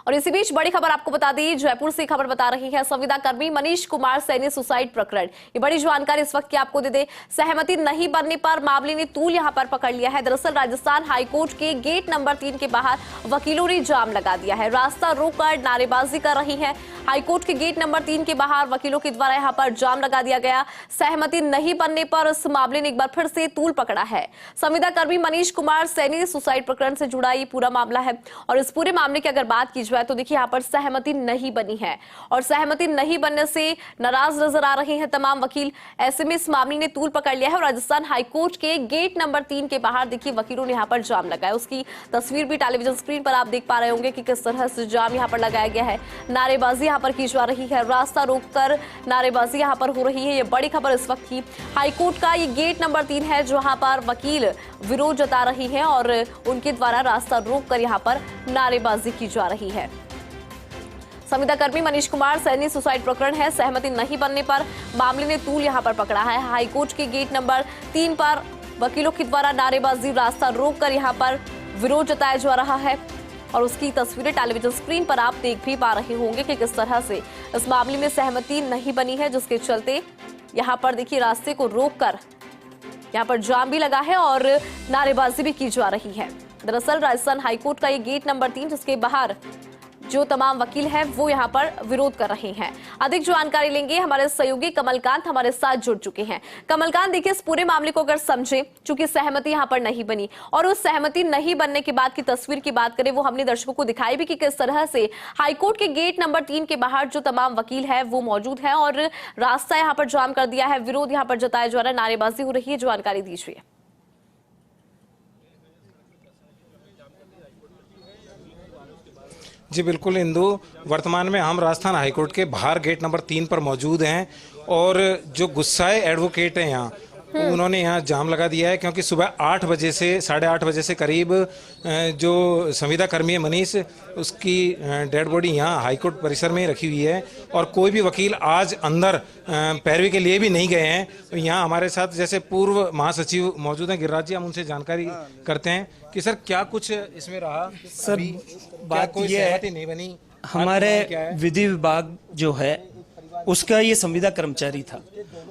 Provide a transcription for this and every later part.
और इसी बीच बड़ी खबर आपको बता दी, जयपुर से खबर बता रही है संविदा कर्मी मनीष कुमार सैनी सुसाइड प्रकरण। ये बड़ी जानकारी इस वक्त की आपको दे दे। सहमति नहीं बनने पर मामले ने तूल यहां पर पकड़ लिया है। दरअसल राजस्थान हाईकोर्ट के गेट नंबर 3 के बाहर वकीलों ने जाम लगा दिया है, रास्ता रोककर नारेबाजी कर रही है। हाईकोर्ट के गेट नंबर 3 के बाहर वकीलों के द्वारा यहां पर जाम लगा दिया गया। सहमति नहीं बनने पर इस मामले ने एक बार फिर से तूल पकड़ा है। संविदा कर्मी मनीष कुमार सैनी सुसाइड प्रकरण से जुड़ा ये पूरा मामला है और इस पूरे मामले की अगर बात की जाए तो देखिए यहाँ पर सहमति नहीं बनी है और सहमति नहीं बनने से नाराज नजर आ रहे हैं तमाम वकील। ऐसे में इस मामले ने तूल पकड़ लिया है और राजस्थान हाईकोर्ट के गेट नंबर 3 के बाहर देखिए वकीलों ने यहाँ पर जाम लगाया। उसकी तस्वीर भी टेलीविजन स्क्रीन पर आप देख पा रहे होंगे कि किस तरह से जाम यहाँ पर लगाया गया है। नारेबाजी यहाँ पर की जा रही है, रास्ता रोककर नारेबाजी यहाँ पर हो रही है। ये बड़ी खबर इस वक्त की। हाईकोर्ट का ये गेट नंबर 3 है जहां पर वकील विरोध जता रही हैं और उनके द्वारा रास्ता रोककर यहां पर नारेबाजी की जा रही है। संविदा कर्मी मनीष कुमार सैनी सुसाइड प्रकरण है। सहमति नहीं बनने पर मामले ने तूल यहां पर पकड़ा है। हाईकोर्ट के गेट नंबर 3 पर वकीलों के द्वारा नारेबाजी, रास्ता रोककर यहां पर विरोध जताया जा रहा है और उसकी तस्वीरें टेलीविजन स्क्रीन पर आप देख भी पा रहे होंगे कि किस तरह से इस मामले में सहमति नहीं बनी है, जिसके चलते यहां पर देखिए रास्ते को रोककर यहां पर जाम भी लगा है और नारेबाजी भी की जा रही है। दरअसल राजस्थान हाईकोर्ट का ये गेट नंबर 3 जिसके बाहर जो तमाम वकील हैं वो यहां पर विरोध कर रहे हैं। अधिक जानकारी लेंगे, हमारे सहयोगी कमलकांत हमारे साथ जुड़ चुके हैं। कमलकांत, देखिए इस पूरे मामले को अगर समझें, चूंकि सहमति यहां पर नहीं बनी और उस सहमति नहीं बनने के बाद की तस्वीर की बात करें, वो हमने दर्शकों को दिखाई भी कि किस तरह से हाईकोर्ट के गेट नंबर 3 के बाहर जो तमाम वकील है वो मौजूद है और रास्ता यहाँ पर जाम कर दिया है, विरोध यहाँ पर जताया जा रहा है, नारेबाजी हो रही है। जानकारी दीजिए। जी बिल्कुल इंदु, वर्तमान में हम राजस्थान हाईकोर्ट के बाहर गेट नंबर 3 पर मौजूद हैं और जो गुस्साए एडवोकेट हैं यहाँ उन्होंने यहाँ जाम लगा दिया है क्योंकि सुबह 8 बजे से 8:30 बजे से करीब जो संविदा कर्मी है मनीष, उसकी डेड बॉडी यहाँ हाईकोर्ट परिसर में ही रखी हुई है और कोई भी वकील आज अंदर पैरवी के लिए भी नहीं गए हैं। तो यहाँ हमारे साथ जैसे पूर्व महासचिव मौजूद हैं गिरिराज जी, हम उनसे जानकारी करते हैं कि सर क्या कुछ इसमें रहा। सर बात ये है, नहीं बनी, हमारे विधि विभाग जो है उसका ये संविदा कर्मचारी था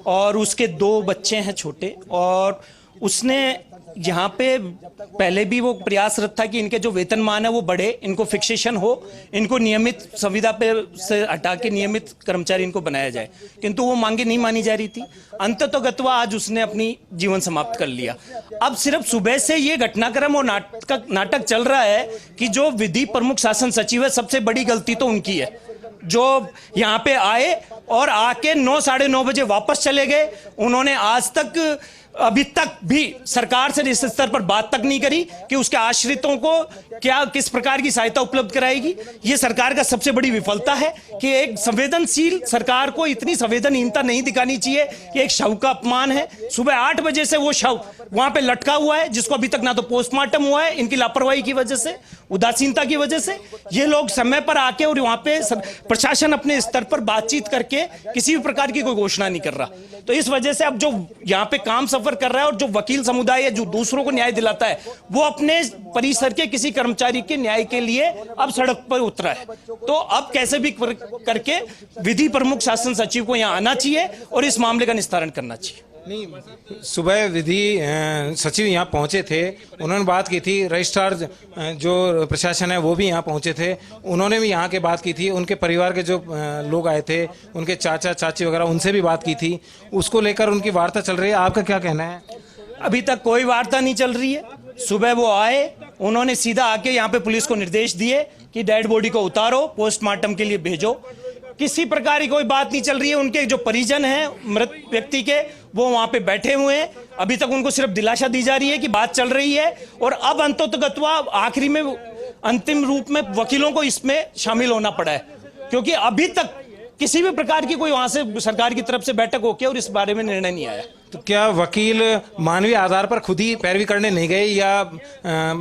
और उसके 2 बच्चे हैं छोटे और उसने यहाँ पे पहले भी वो प्रयासरत था कि इनके जो वेतनमान है वो बढ़े, इनको फिक्सेशन हो, इनको नियमित संविदा पे से हटा के नियमित कर्मचारी इनको बनाया जाए, किंतु वो मांगे नहीं मानी जा रही थी। अंततोगत्वा आज उसने अपनी जीवन समाप्त कर लिया। अब सिर्फ सुबह से ये घटनाक्रम और नाटक चल रहा है कि जो विधि प्रमुख शासन सचिव है, सबसे बड़ी गलती तो उनकी है, जो यहाँ पे आए और आके 9 साढ़े 9 बजे वापस चले गए। उन्होंने आज तक अभी तक भी सरकार से इस स्तर पर बात तक नहीं करी कि उसके आश्रितों को क्या किस प्रकार की सहायता उपलब्ध कराएगी। ये सरकार का सबसे बड़ी विफलता है कि एक संवेदनशील सरकार को इतनी संवेदनहीनता नहीं दिखानी चाहिए कि एक शव का अपमान है। सुबह 8 बजे से वो शव वहां पे लटका हुआ है जिसको अभी तक ना तो पोस्टमार्टम हुआ है, इनकी लापरवाही की वजह से, उदासीनता की वजह से। ये लोग समय पर आके और वहां पे प्रशासन अपने स्तर पर बातचीत करके किसी भी प्रकार की कोई घोषणा नहीं कर रहा। तो इस वजह से अब जो यहाँ पे काम सफर कर रहा है और जो वकील समुदाय है जो दूसरों को न्याय दिलाता है, वो अपने परिसर के किसी कर्मचारी के न्याय के लिए अब सड़क पर उतरा है। तो अब कैसे भी करके विधि प्रमुख शासन सचिव को यहाँ आना चाहिए और इस मामले का निस्तारण करना चाहिए। नहीं, सुबह विधि सचिव यहाँ पहुंचे थे, उन्होंने बात की थी, रजिस्ट्रार जो प्रशासन है वो भी यहाँ पहुंचे थे, उन्होंने भी यहाँ के बात की थी, उनके परिवार के जो लोग आए थे, उनके चाचा चाची वगैरह, उनसे भी बात की थी, उसको लेकर उनकी वार्ता चल रही है। आपका क्या कहना है? अभी तक कोई वार्ता नहीं चल रही है। सुबह वो आए, उन्होंने सीधा आके यहाँ पे पुलिस को निर्देश दिए कि डेड बॉडी को उतारो, पोस्टमार्टम के लिए भेजो। किसी प्रकार की कोई बात नहीं चल रही है। उनके जो परिजन हैं मृत व्यक्ति के, वो वहां पे बैठे हुए हैं। अभी तक उनको सिर्फ दिलासा दी जा रही है कि बात चल रही है और अब अंततोगत्वा आखिरी में अंतिम रूप में वकीलों को इसमें शामिल होना पड़ा है, क्योंकि अभी तक किसी भी प्रकार की कोई वहां से सरकार की तरफ से बैठक होके और इस बारे में निर्णय नहीं आया। तो क्या वकील मानवीय आधार पर खुद ही पैरवी करने नहीं गए या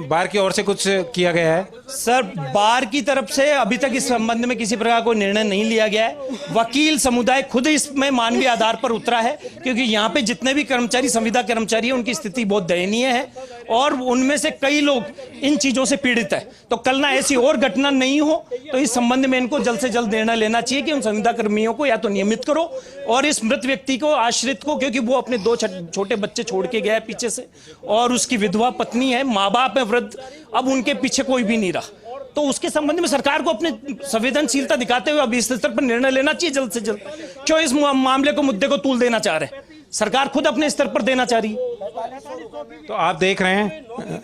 बार की ओर से कुछ किया गया है? सर, बार की तरफ से अभी तक इस संबंध में किसी प्रकार कोई निर्णय नहीं लिया गया है। वकील समुदाय खुद इसमें मानवीय आधार पर उतरा है, क्योंकि यहाँ पे जितने भी कर्मचारी संविदा कर्मचारी है उनकी स्थिति बहुत दयनीय है और उनमें से कई लोग इन चीजों से पीड़ित है। तो कल ना ऐसी और घटना नहीं हो, तो इस संबंध में इनको जल्द से जल्द निर्णय लेना चाहिए कि उन संविदा कर्मियों को या तो नियमित करो और इस मृत व्यक्ति को, आश्रित को, क्योंकि वो अपने 2 छोटे बच्चे छोड़ के गया है पीछे से और उसकी विधवा पत्नी है, माँ बाप है वृद्ध, अब उनके पीछे कोई भी नहीं रहा। तो उसके संबंध में सरकार को अपने संवेदनशीलता दिखाते हुए अब इस स्तर पर निर्णय लेना चाहिए जल्द से जल्द। क्यों इस मामले को, मुद्दे को तूल देना चाह रहे हैं? सरकार खुद अपने स्तर पर देना चाह रही है। तो आप देख रहे हैं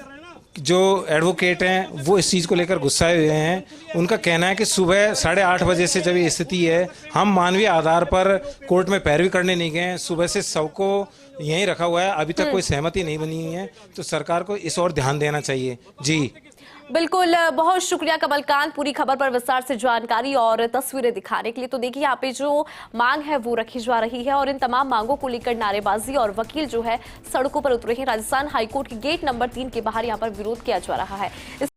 जो एडवोकेट हैं वो इस चीज़ को लेकर गुस्साए हुए हैं। उनका कहना है कि सुबह 8:30 बजे से जब ये स्थिति है, हम मानवीय आधार पर कोर्ट में पैरवी करने नहीं गए, सुबह से सबको यहीं रखा हुआ है, अभी तक कोई सहमति नहीं बनी हुई है। तो सरकार को इस ओर ध्यान देना चाहिए। जी बिल्कुल, बहुत शुक्रिया कमलकांत पूरी खबर पर विस्तार से जानकारी और तस्वीरें दिखाने के लिए। तो देखिए यहाँ पे जो मांग है वो रखी जा रही है और इन तमाम मांगों को लेकर नारेबाजी और वकील जो है सड़कों पर उतरे हैं। राजस्थान हाईकोर्ट के गेट नंबर 3 के बाहर यहाँ पर विरोध किया जा रहा है।